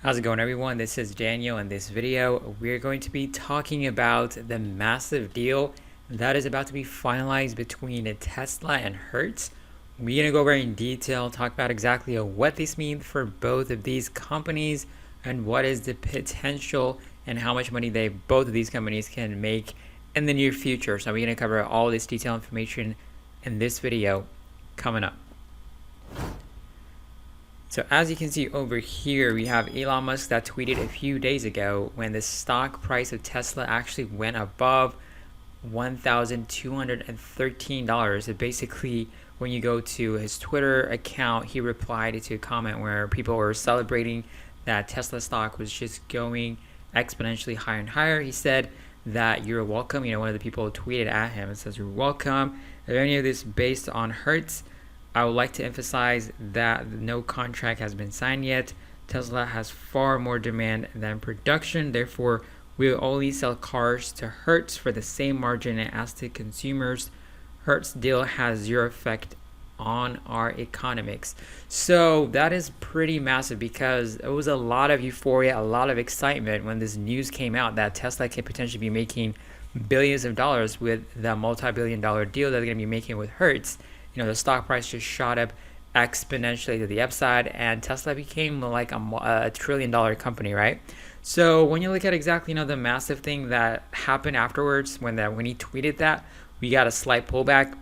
How's it going, everyone? This is Daniel. In this video, we're going to be talking about the massive deal that is about to be finalized between Tesla and Hertz. We're going to go over in detail, talk about exactly what this means for both of these companies and what is the potential and how much money both of these companies can make in the near future. So we're going to cover all this detailed information in this video coming up. So as you can see over here, we have Elon Musk that tweeted a few days ago when the stock price of Tesla actually went above $1,213. So basically, when you go to his Twitter account, he replied to a comment where people were celebrating that Tesla stock was just going exponentially higher and higher. He said that you're welcome. One of the people tweeted at him and says, "You're welcome. Is any of this based on Hertz? I would like to emphasize that no contract has been signed yet. Tesla has far more demand than production. Therefore, we'll only sell cars to Hertz for the same margin as to consumers. Hertz deal has zero effect on our economics." So that is pretty massive because it was a lot of euphoria, a lot of excitement when this news came out that Tesla could potentially be making billions of dollars with the multi-billion-dollar deal that they're going to be making with Hertz. The stock price just shot up exponentially to the upside, and Tesla became like a $1 trillion company, right? So when you look at exactly the massive thing that happened afterwards when he tweeted that, we got a slight pullback.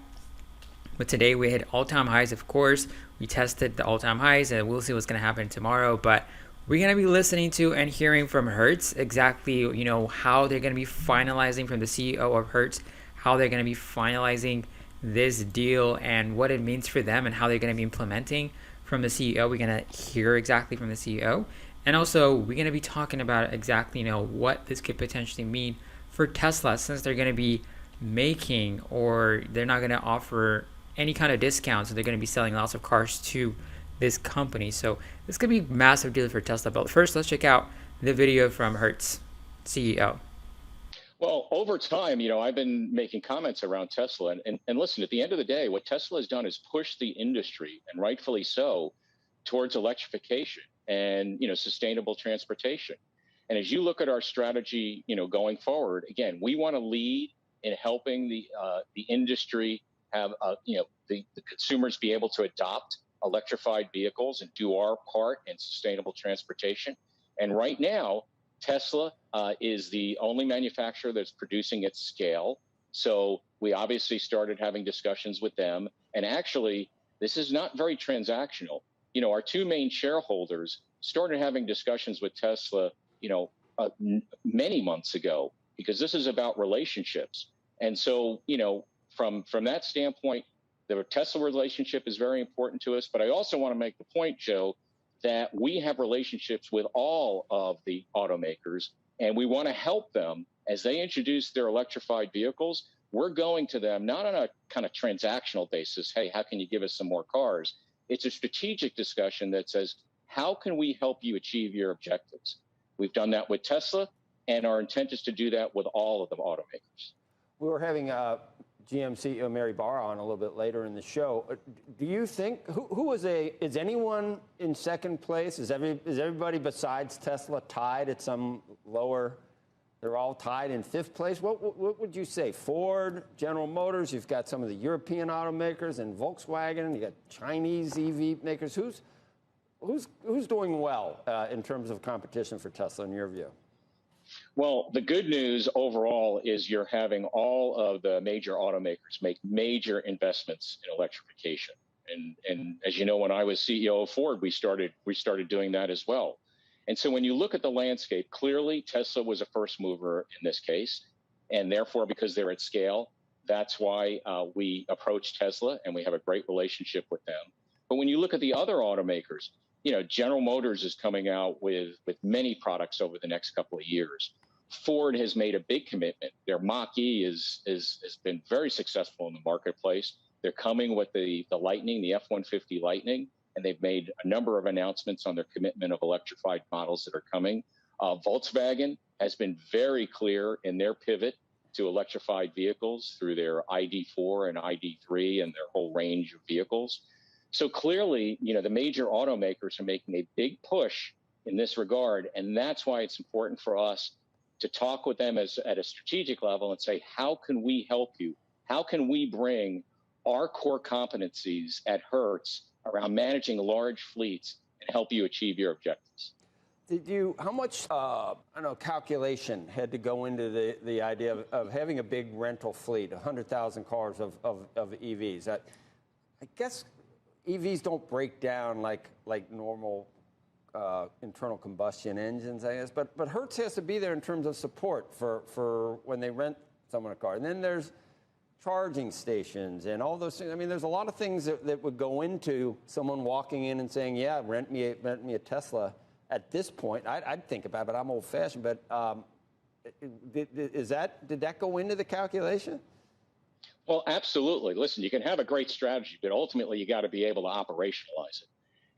But today we hit all-time highs. Of course, we tested the all-time highs, and we'll see what's going to happen tomorrow. But we're going to be listening to and hearing from Hertz exactly how they're going to be finalizing, from the CEO of Hertz, how they're going to be finalizing this deal and what it means for them and how they're going to be implementing from the CEO. We're going to hear exactly from the CEO. And also, we're going to be talking about exactly, what this could potentially mean for Tesla, since they're going to be making, or they're not going to offer any kind of discounts. So they're going to be selling lots of cars to this company. So this could be a massive deal for Tesla. But first, let's check out the video from Hertz CEO. Well, over time, I've been making comments around Tesla. And listen, at the end of the day, what Tesla has done is push the industry, and rightfully so, towards electrification and, sustainable transportation. And as you look at our strategy, going forward, again, we want to lead in helping the industry have, the consumers be able to adopt electrified vehicles and do our part in sustainable transportation. And right now, Tesla is the only manufacturer that's producing at scale. So we obviously started having discussions with them. And actually, this is not very transactional. Our two main shareholders started having discussions with Tesla, many months ago, because this is about relationships. And so, from that standpoint, the Tesla relationship is very important to us. But I also want to make the point, Joe, that we have relationships with all of the automakers, and we want to help them as they introduce their electrified vehicles. We're going to them not on a kind of transactional basis. Hey, how can you give us some more cars? It's a strategic discussion that says, how can we help you achieve your objectives? We've done that with Tesla, and our intent is to do that with all of the automakers. We were having GM CEO Mary Barra on a little bit later in the show. Do you think is anyone in second place? Is everybody besides Tesla tied at some lower? They're all tied in fifth place. What would you say? Ford, General Motors. You've got some of the European automakers and Volkswagen. You got Chinese EV makers. Who's doing well in terms of competition for Tesla in your view? Well, the good news overall is you're having all of the major automakers make major investments in electrification. And as you know, when I was CEO of Ford, we started doing that as well. And so when you look at the landscape, clearly Tesla was a first mover in this case. And therefore, because they're at scale, that's why we approached Tesla, and we have a great relationship with them. But when you look at the other automakers, General Motors is coming out with many products over the next couple of years. Ford has made a big commitment. Their Mach-E has been very successful in the marketplace. They're coming with the Lightning, the F-150 Lightning, and they've made a number of announcements on their commitment of electrified models that are coming. Volkswagen has been very clear in their pivot to electrified vehicles through their ID.4 and ID.3 and their whole range of vehicles. So clearly, the major automakers are making a big push in this regard. And that's why it's important for us to talk with them at a strategic level and say, how can we help you? How can we bring our core competencies at Hertz around managing large fleets and help you achieve your objectives? How much, calculation had to go into the idea of having a big rental fleet, 100,000 cars of EVs? I guess EVs don't break down like normal internal combustion engines, I guess. But Hertz has to be there in terms of support for when they rent someone a car. And then there's charging stations and all those things. I mean, there's a lot of things that would go into someone walking in and saying, yeah, rent me a Tesla. At this point, I'd think about it, but I'm old-fashioned. But did that go into the calculation? Well, absolutely. Listen, you can have a great strategy, but ultimately you got to be able to operationalize it.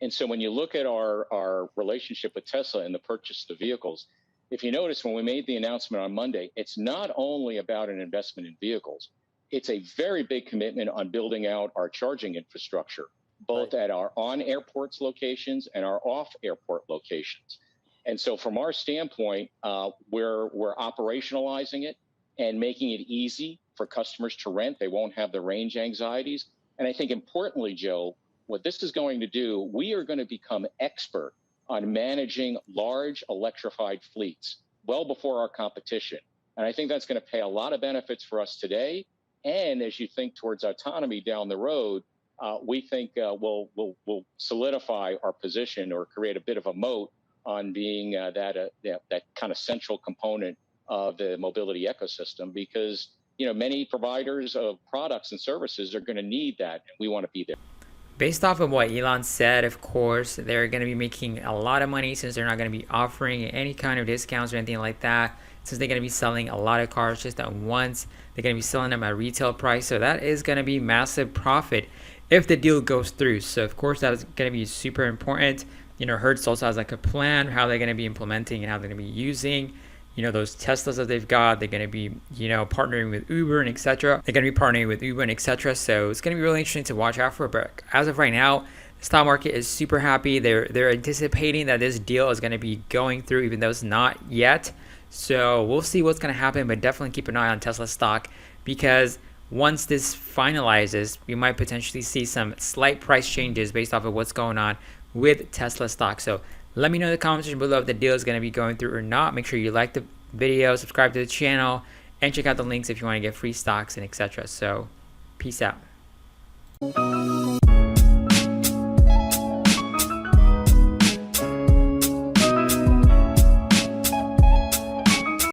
And so when you look at our relationship with Tesla and the purchase of the vehicles, if you notice when we made the announcement on Monday, it's not only about an investment in vehicles, it's a very big commitment on building out our charging infrastructure, both at our on-airports locations and our off-airport locations. And so from our standpoint, we're operationalizing it and making it easy for customers to rent. They won't have the range anxieties. And I think importantly, Joe, what this is going to do, we are going to become expert on managing large electrified fleets well before our competition. And I think that's going to pay a lot of benefits for us today. And as you think towards autonomy down the road, we think we'll solidify our position or create a bit of a moat on being that kind of central component of the mobility ecosystem, because many providers of products and services are going to need that, and we want to be there. Based off of what Elon said, of course, they're going to be making a lot of money since they're not going to be offering any kind of discounts or anything like that. Since they're going to be selling a lot of cars just at once, they're going to be selling them at retail price. So that is going to be massive profit if the deal goes through. So of course that is going to be super important. Hertz also has like a plan how they're going to be implementing and how they're going to be using those Teslas that they've got. They're going to be partnering with Uber and etc. They're going to be partnering with Uber and etc. So it's going to be really interesting to watch out for. But as of right now, the stock market is super happy. They're anticipating that this deal is going to be going through, even though it's not yet. So we'll see what's going to happen, but definitely keep an eye on Tesla stock, because once this finalizes, we might potentially see some slight price changes based off of what's going on with Tesla stock. So let me know in the comments section below if the deal is going to be going through or not. Make sure you like the video, subscribe to the channel, and check out the links if you want to get free stocks and etc. So peace out.